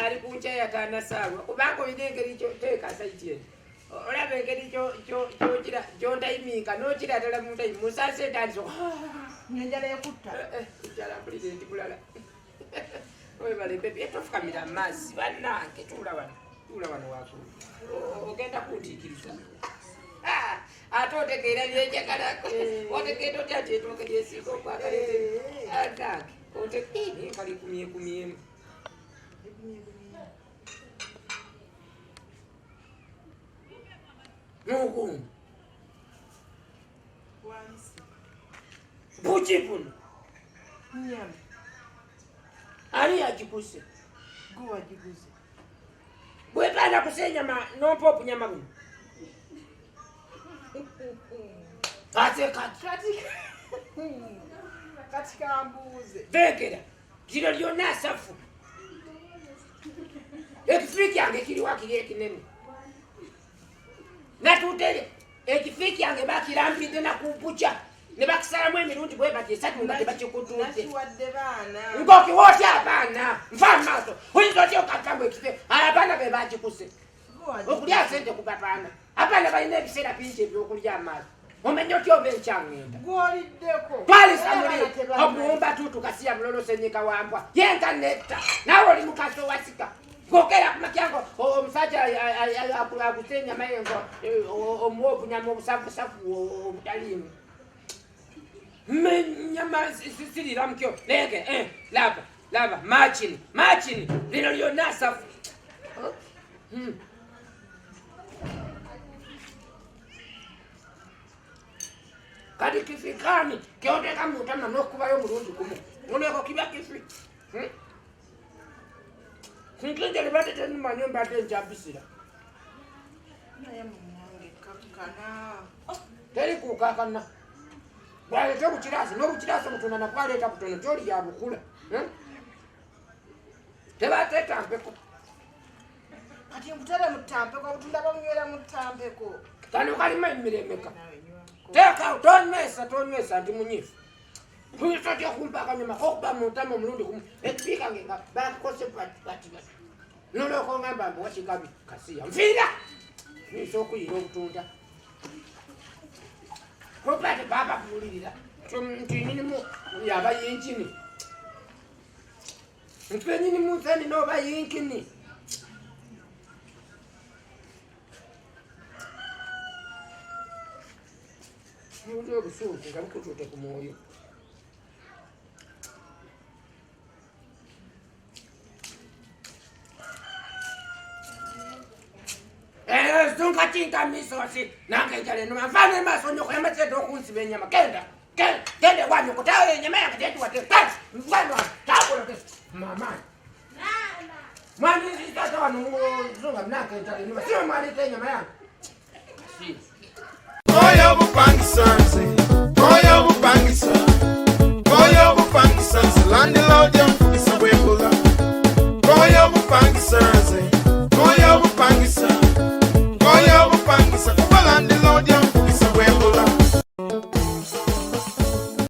ali kuncha yatana sawa kubako idengeri cho teka saitye olabe ngeri cho kira jonda imika no kira tala mutai musase danzo njala yakutta njala president bulala oye bale pepe etofukamira mazi banange tula wano wako ogenda kutikiriza atotegeera byenjagalako otegeera otya kyetooke lyesiika okwakalete agange otekini kali kumyemu nukungu buchipuno nyama ani ajikuse guwa jiguze bwepanda kusenyama nompopu nyama buno katika mbuze vekera kiro lyonna safu ekifiki yange kiri wakiri ekinene natutere ekifiki yange bakirambidde nakupucha ne bakisalamu emirundi bwe bati esatu nga tebakikutuute ngokiwootya abaana nfa maaso oyinza otya okatambu ekife abaana be bakikuse okulya sente ku babaana abaana balina ebiseera bingi ebyokulya amaaso omenye otya oba enkyangenda twalisa muli obuwumba tutu kasiya mulolosenyeka wambwa yenga netta nawe oli mukaso wasika ngokera kumakyango omusajja akusenya mayengo omuwa obunyama obusafusafu obutalimu nyama sirira mukyo lege laba machini lino lyonna safu kati kifikani kyoteka mutama nokubayo mulundi kumu noleko kiba kifi sinkinje libatete nimanye mbate njabisira teri kukakana bwalete okukirasi n'okukirasi mutono nakwaleeta butono kyoli yabukula tebateeta mpeko kati mutale mutampeko obutunda bamunywera mutampeko kano kalima emiremeka teka tonywesa ndi munyifu tuyinza otya okumpa akanyuma kokuba mutama omulundi gumu ekibika nge nga bakose bati noloko ngamba mbu wakigabi kasiya nfiira nyinza okuyira obutunda kopate baba kulirira nti nyinimu yaba yinkini ntwe nyinimu nsani noba yinkini uli obusuuzi nga bukutute ku mwoyo sunkatinka misosi nange njala enuma nfana emaso nyoko yamatedde okunsiba enyama gende wanyu kutawe enyama yange tetuwate mfano takulote mamani mwani tata wano zunga nange njala enuma siwe mwani te enyama yange Koyo bupangisansi, koyo bupangisa, koyo bupangisansi, landlord yamfukisa bwebula, koyo